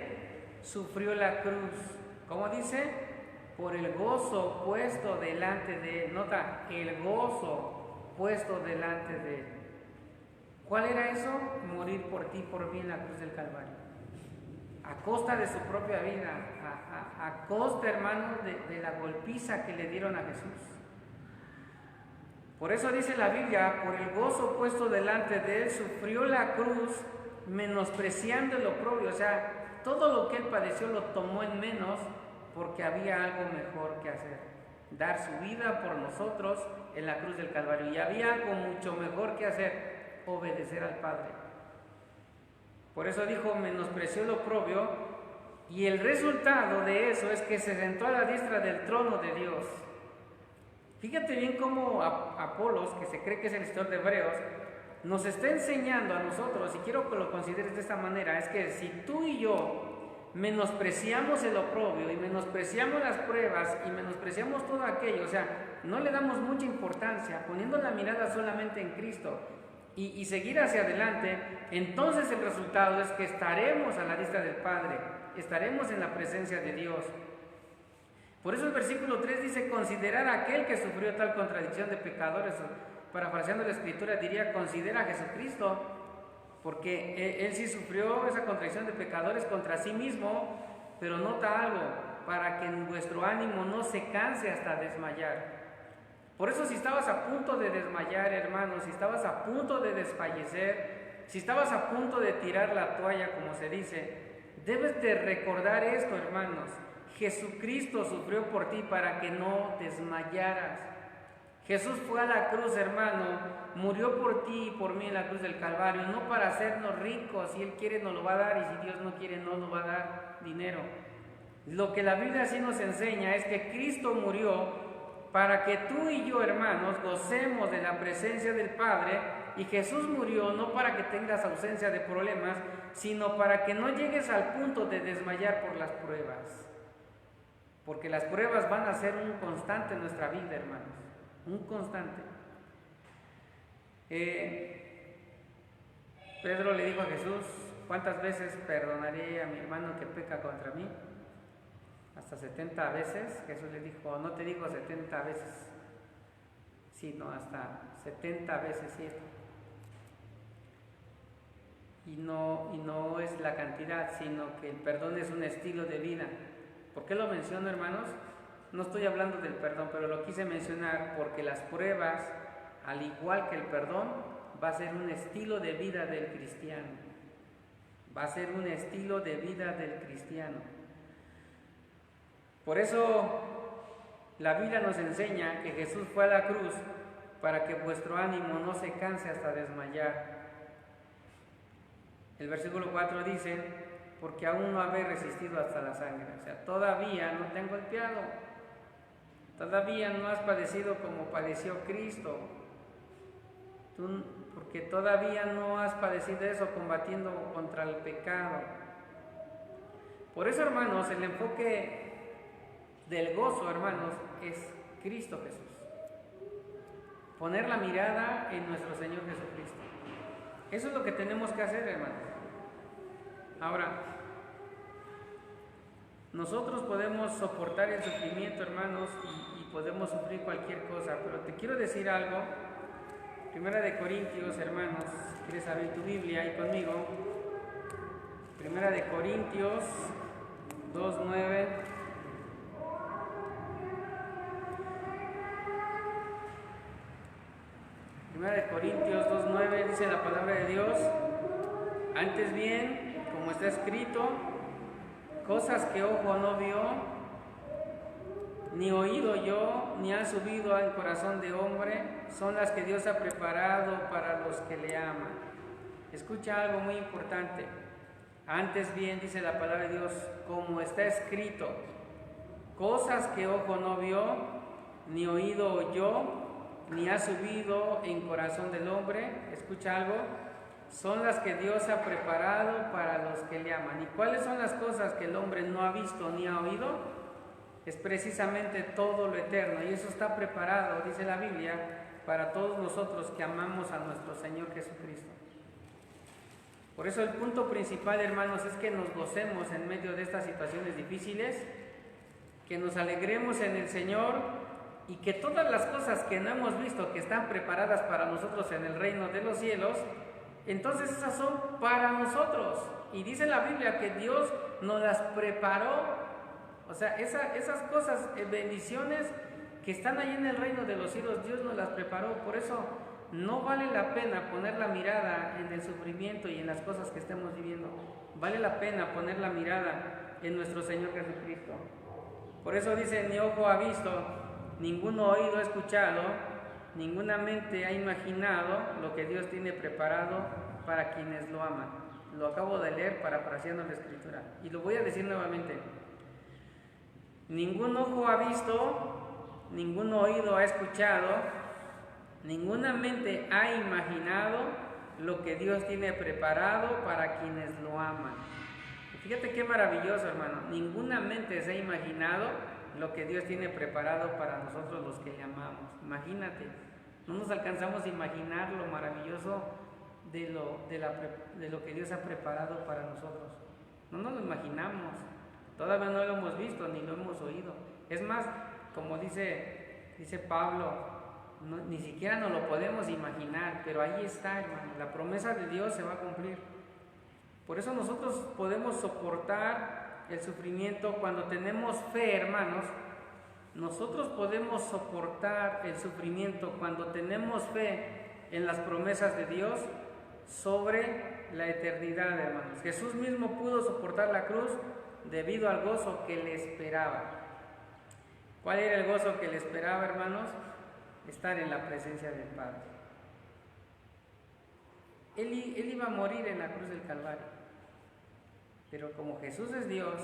sufrió la cruz. ¿Cómo dice? Por el gozo puesto delante de Él. Nota, el gozo puesto delante de Él. ¿Cuál era eso? Morir por ti, por mí en la cruz del Calvario. A costa de su propia vida, a costa, hermano, de la golpiza que le dieron a Jesús. Por eso dice la Biblia, por el gozo puesto delante de Él, sufrió la cruz, menospreciando el oprobio. O sea, todo lo que Él padeció lo tomó en menos, porque había algo mejor que hacer. Dar su vida por nosotros en la cruz del Calvario. Y había algo mucho mejor que hacer, obedecer al Padre. Por eso dijo, menospreció lo oprobio, y el resultado de eso es que se sentó a la diestra del trono de Dios. Fíjate bien cómo Apolos, que se cree que es el escritor de Hebreos, nos está enseñando a nosotros, y quiero que lo consideres de esta manera, es que si tú y yo menospreciamos el oprobio y menospreciamos las pruebas y menospreciamos todo aquello, o sea, no le damos mucha importancia, poniendo la mirada solamente en Cristo y seguir hacia adelante, entonces el resultado es que estaremos a la vista del Padre, estaremos en la presencia de Dios. Por eso el versículo 3 dice, considerar a aquel que sufrió tal contradicción de pecadores. Parafraseando la Escritura diría, considera a Jesucristo, porque Él sí sufrió esa contradicción de pecadores contra sí mismo, pero nota algo, para que vuestro ánimo no se canse hasta desmayar. Por eso si estabas a punto de desmayar, hermanos, si estabas a punto de desfallecer, si estabas a punto de tirar la toalla, como se dice, debes de recordar esto, hermanos. Jesucristo sufrió por ti para que no desmayaras. Jesús fue a la cruz, hermano, murió por ti y por mí en la cruz del Calvario, no para hacernos ricos, si Él quiere nos lo va a dar y si Dios no quiere no nos va a dar dinero. Lo que la Biblia sí nos enseña es que Cristo murió para que tú y yo, hermanos, gocemos de la presencia del Padre, y Jesús murió no para que tengas ausencia de problemas, sino para que no llegues al punto de desmayar por las pruebas. Porque las pruebas van a ser un constante en nuestra vida, hermanos, un constante. Pedro le dijo a Jesús, ¿cuántas veces perdonaré a mi hermano que peca contra mí? Hasta 70 veces. Jesús le dijo, no te digo 70 veces, sino hasta 70 veces 7. Y no es la cantidad, sino que el perdón es un estilo de vida. ¿Por qué lo menciono, hermanos? No estoy hablando del perdón, pero lo quise mencionar porque las pruebas, al igual que el perdón, va a ser un estilo de vida del cristiano. Va a ser un estilo de vida del cristiano. Por eso la Biblia nos enseña que Jesús fue a la cruz para que vuestro ánimo no se canse hasta desmayar. El versículo 4 dice, porque aún no habéis resistido hasta la sangre. O sea, todavía no te han golpeado, todavía no has padecido como padeció Cristo, porque todavía no has padecido eso combatiendo contra el pecado. Por eso, hermanos, el enfoque del gozo, hermanos, es Cristo Jesús. Poner la mirada en nuestro Señor Jesucristo. Eso es lo que tenemos que hacer, hermanos. Ahora, nosotros podemos soportar el sufrimiento, hermanos, y podemos sufrir cualquier cosa, pero te quiero decir algo. Primera de Corintios, hermanos, ¿quieres abrir tu Biblia ahí conmigo? Primera de Corintios 2:9. Primera de Corintios 2:9 dice la palabra de Dios, antes bien, como está escrito, cosas que ojo no vio, ni oído yo, ni ha subido al corazón de hombre, son las que Dios ha preparado para los que le aman. Escucha algo muy importante. Antes bien, dice la palabra de Dios, como está escrito, cosas que ojo no vio, ni oído oyó, ni ha subido en corazón del hombre, escucha algo, son las que Dios ha preparado para los que le aman. ¿Y cuáles son las cosas que el hombre no ha visto ni ha oído? Es precisamente todo lo eterno, y eso está preparado, dice la Biblia, para todos nosotros que amamos a nuestro Señor Jesucristo. Por eso el punto principal, hermanos, es que nos gocemos en medio de estas situaciones difíciles, que nos alegremos en el Señor, y que todas las cosas que no hemos visto que están preparadas para nosotros en el reino de los cielos, entonces esas son para nosotros. Y dice la Biblia que Dios nos las preparó. O sea, esas cosas, bendiciones que están ahí en el reino de los cielos, Dios nos las preparó. Por eso no vale la pena poner la mirada en el sufrimiento y en las cosas que estemos viviendo. Vale la pena poner la mirada en nuestro Señor Jesucristo. Por eso dice, ni ojo ha visto, ningún oído ha escuchado, ninguna mente ha imaginado lo que Dios tiene preparado para quienes lo aman. Lo acabo de leer parafraseando la Escritura. Y lo voy a decir nuevamente. Ningún ojo ha visto, ningún oído ha escuchado, ninguna mente ha imaginado lo que Dios tiene preparado para quienes lo aman. Fíjate qué maravilloso, hermano. Ninguna mente se ha imaginado lo que Dios tiene preparado para nosotros los que le amamos. Imagínate, no nos alcanzamos a imaginar lo maravilloso de lo que Dios ha preparado para nosotros. No nos lo imaginamos. Todavía no lo hemos visto ni lo hemos oído. Es más, como dice Pablo, ni siquiera nos lo podemos imaginar, pero ahí está, hermano. La promesa de Dios se va a cumplir. Por eso nosotros podemos soportar el sufrimiento cuando tenemos fe, hermanos. Nosotros podemos soportar el sufrimiento cuando tenemos fe en las promesas de Dios sobre la eternidad, hermanos. Jesús mismo pudo soportar la cruz debido al gozo que le esperaba. ¿Cuál era el gozo que le esperaba, hermanos? Estar en la presencia del Padre. Él iba a morir en la cruz del Calvario, pero como Jesús es Dios,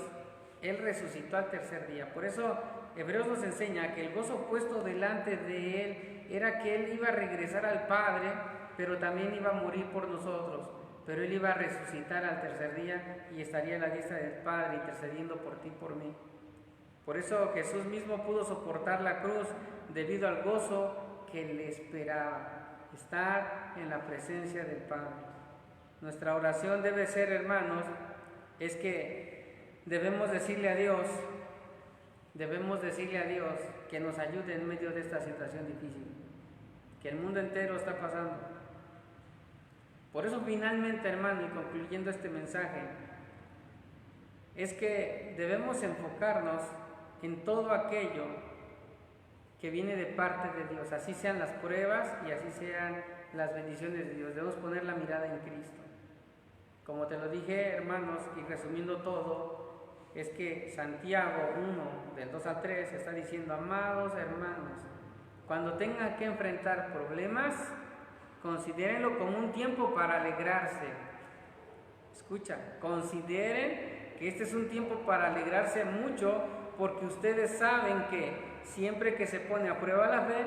Él resucitó al tercer día. Por eso Hebreos nos enseña que el gozo puesto delante de Él era que Él iba a regresar al Padre, pero también iba a morir por nosotros. Pero Él iba a resucitar al tercer día y estaría a la diestra del Padre intercediendo por ti y por mí. Por eso Jesús mismo pudo soportar la cruz debido al gozo que le esperaba, estar en la presencia del Padre. Nuestra oración debe ser, hermanos, es que debemos decirle a Dios que nos ayude en medio de esta situación difícil que el mundo entero está pasando. Por eso finalmente, hermano, y concluyendo este mensaje, es que debemos enfocarnos en todo aquello que viene de parte de Dios, así sean las pruebas y así sean las bendiciones de Dios. Debemos poner la mirada en Cristo. Como te lo dije, hermanos, y resumiendo todo, es que Santiago 1, del 2 al 3, está diciendo: amados hermanos, cuando tengan que enfrentar problemas, considérenlo como un tiempo para alegrarse. Escucha, consideren que este es un tiempo para alegrarse mucho, porque ustedes saben que siempre que se pone a prueba la fe,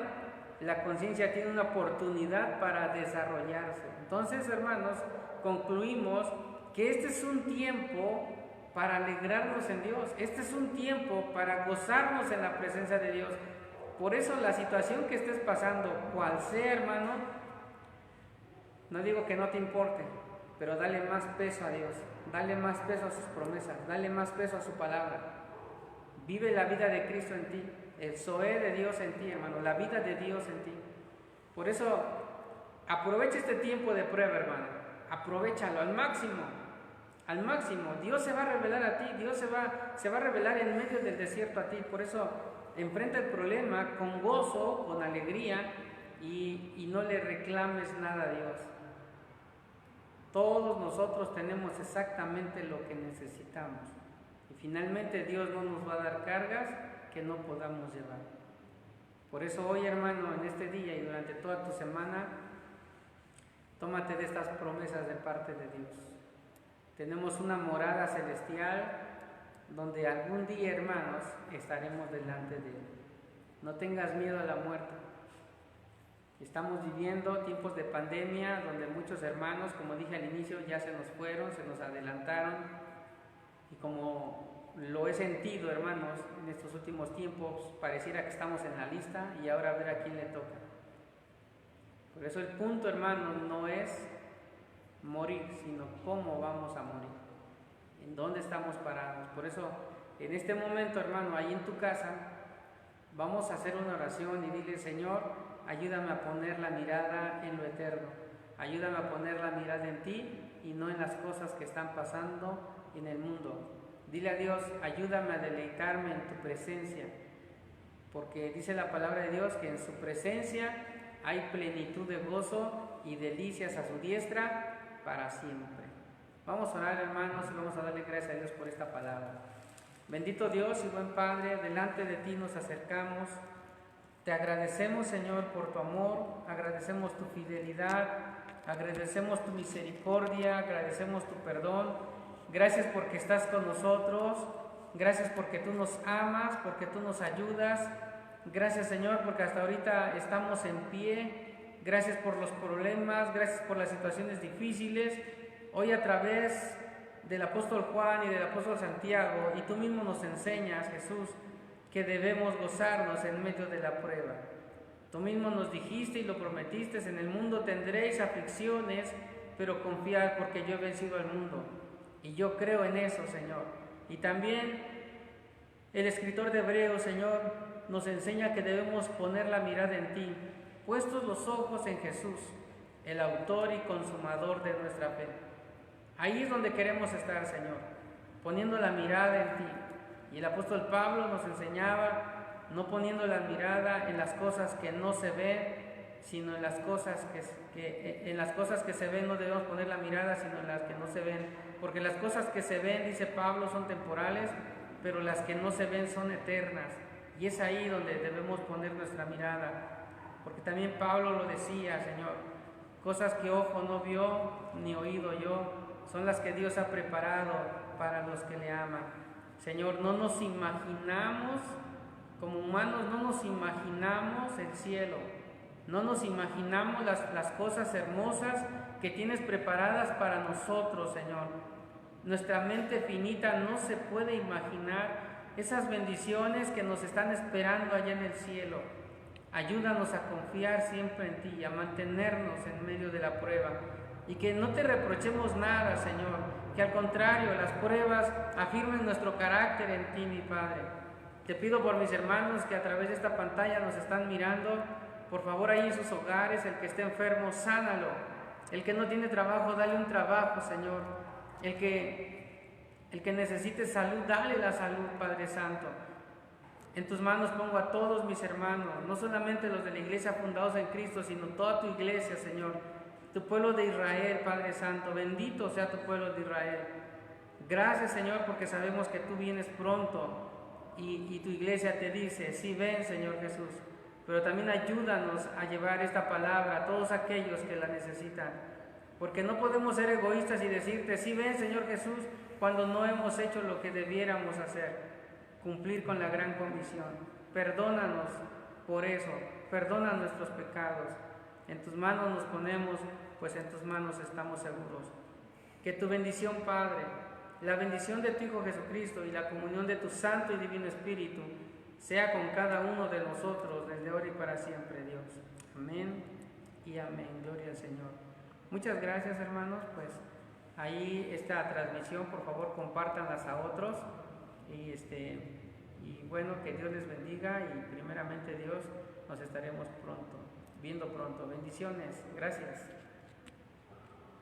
la conciencia tiene una oportunidad para desarrollarse. Entonces, hermanos, concluimos que este es un tiempo para alegrarnos en Dios. Este es un tiempo para gozarnos en la presencia de Dios. Por eso la situación que estés pasando, cual sea, hermano, no digo que no te importe, pero dale más peso a Dios, dale más peso a sus promesas, dale más peso a su palabra. Vive la vida de Cristo en ti, el Zoé de Dios en ti, hermano, la vida de Dios en ti. Por eso, aprovecha este tiempo de prueba, hermano, aprovéchalo al máximo, al máximo. Dios se va a revelar a ti, Dios se va a revelar en medio del desierto a ti. Por eso, enfrenta el problema con gozo, con alegría, y no le reclames nada a Dios. Todos nosotros tenemos exactamente lo que necesitamos. Y finalmente Dios no nos va a dar cargas que no podamos llevar. Por eso hoy, hermano, en este día y durante toda tu semana, tómate de estas promesas de parte de Dios. Tenemos una morada celestial donde algún día, hermanos, estaremos delante de Él. No tengas miedo a la muerte. Estamos viviendo tiempos de pandemia donde muchos hermanos, como dije al inicio, ya se nos fueron, se nos adelantaron. Y como lo he sentido, hermanos, en estos últimos tiempos, pareciera que estamos en la lista y ahora a ver a quién le toca. Por eso el punto, hermanos, no es morir, sino cómo vamos a morir, en dónde estamos parados. Por eso, en este momento, hermano, ahí en tu casa, vamos a hacer una oración y dile: Señor, ayúdame a poner la mirada en lo eterno. Ayúdame a poner la mirada en ti y no en las cosas que están pasando en el mundo. Dile a Dios: ayúdame a deleitarme en tu presencia. Porque dice la palabra de Dios que en su presencia hay plenitud de gozo y delicias a su diestra para siempre. Vamos a orar, hermanos, y vamos a darle gracias a Dios por esta palabra. Bendito Dios y buen Padre, delante de ti nos acercamos. Te agradecemos, Señor, por tu amor, agradecemos tu fidelidad, agradecemos tu misericordia, agradecemos tu perdón. Gracias porque estás con nosotros, gracias porque tú nos amas, porque tú nos ayudas. Gracias, Señor, porque hasta ahorita estamos en pie. Gracias por los problemas, gracias por las situaciones difíciles. Hoy a través del apóstol Juan y del apóstol Santiago, y tú mismo nos enseñas, Jesús, que debemos gozarnos en medio de la prueba. Tú mismo nos dijiste y lo prometiste: en el mundo tendréis aflicciones, pero confiad porque yo he vencido al mundo. Y yo creo en eso, Señor. Y también el escritor de Hebreos, Señor, nos enseña que debemos poner la mirada en ti, puestos los ojos en Jesús, el autor y consumador de nuestra fe. Ahí es donde queremos estar, Señor, poniendo la mirada en ti. Y el apóstol Pablo nos enseñaba no poniendo la mirada en las cosas que no se ven, sino en las cosas en las cosas que se ven no debemos poner la mirada, sino en las que no se ven. Porque las cosas que se ven, dice Pablo, son temporales, pero las que no se ven son eternas. Y es ahí donde debemos poner nuestra mirada. Porque también Pablo lo decía, Señor, cosas que ojo no vio ni oído oyó, son las que Dios ha preparado para los que le aman. Señor, no nos imaginamos, como humanos, no nos imaginamos el cielo, no nos imaginamos las cosas hermosas que tienes preparadas para nosotros, Señor. Nuestra mente finita no se puede imaginar esas bendiciones que nos están esperando allá en el cielo. Ayúdanos a confiar siempre en ti, a mantenernos en medio de la prueba, y que no te reprochemos nada, Señor, que al contrario, las pruebas afirmen nuestro carácter en ti, mi Padre. Te pido por mis hermanos que a través de esta pantalla nos están mirando, por favor, ahí en sus hogares, el que esté enfermo, sánalo. El que no tiene trabajo, dale un trabajo, Señor. El que necesite salud, dale la salud, Padre Santo. En tus manos pongo a todos mis hermanos, no solamente los de la iglesia fundados en Cristo, sino toda tu iglesia, Señor. Tu pueblo de Israel, Padre Santo, bendito sea tu pueblo de Israel. Gracias, Señor, porque sabemos que tú vienes pronto. Y tu iglesia te dice: sí, ven, Señor Jesús, pero también ayúdanos a llevar esta palabra a todos aquellos que la necesitan, porque no podemos ser egoístas y decirte: sí, ven, Señor Jesús, cuando no hemos hecho lo que debiéramos hacer, cumplir con la gran comisión. Perdónanos por eso, perdona nuestros pecados. En tus manos nos ponemos, pues en tus manos estamos seguros. Que tu bendición, Padre, la bendición de tu Hijo Jesucristo y la comunión de tu Santo y Divino Espíritu sea con cada uno de nosotros desde ahora y para siempre, Dios. Amén y amén. Gloria al Señor. Muchas gracias, hermanos. Pues ahí esta transmisión, por favor, compártanlas a otros. Y bueno, que Dios les bendiga, y primeramente Dios, nos estaremos viendo pronto. Bendiciones. Gracias.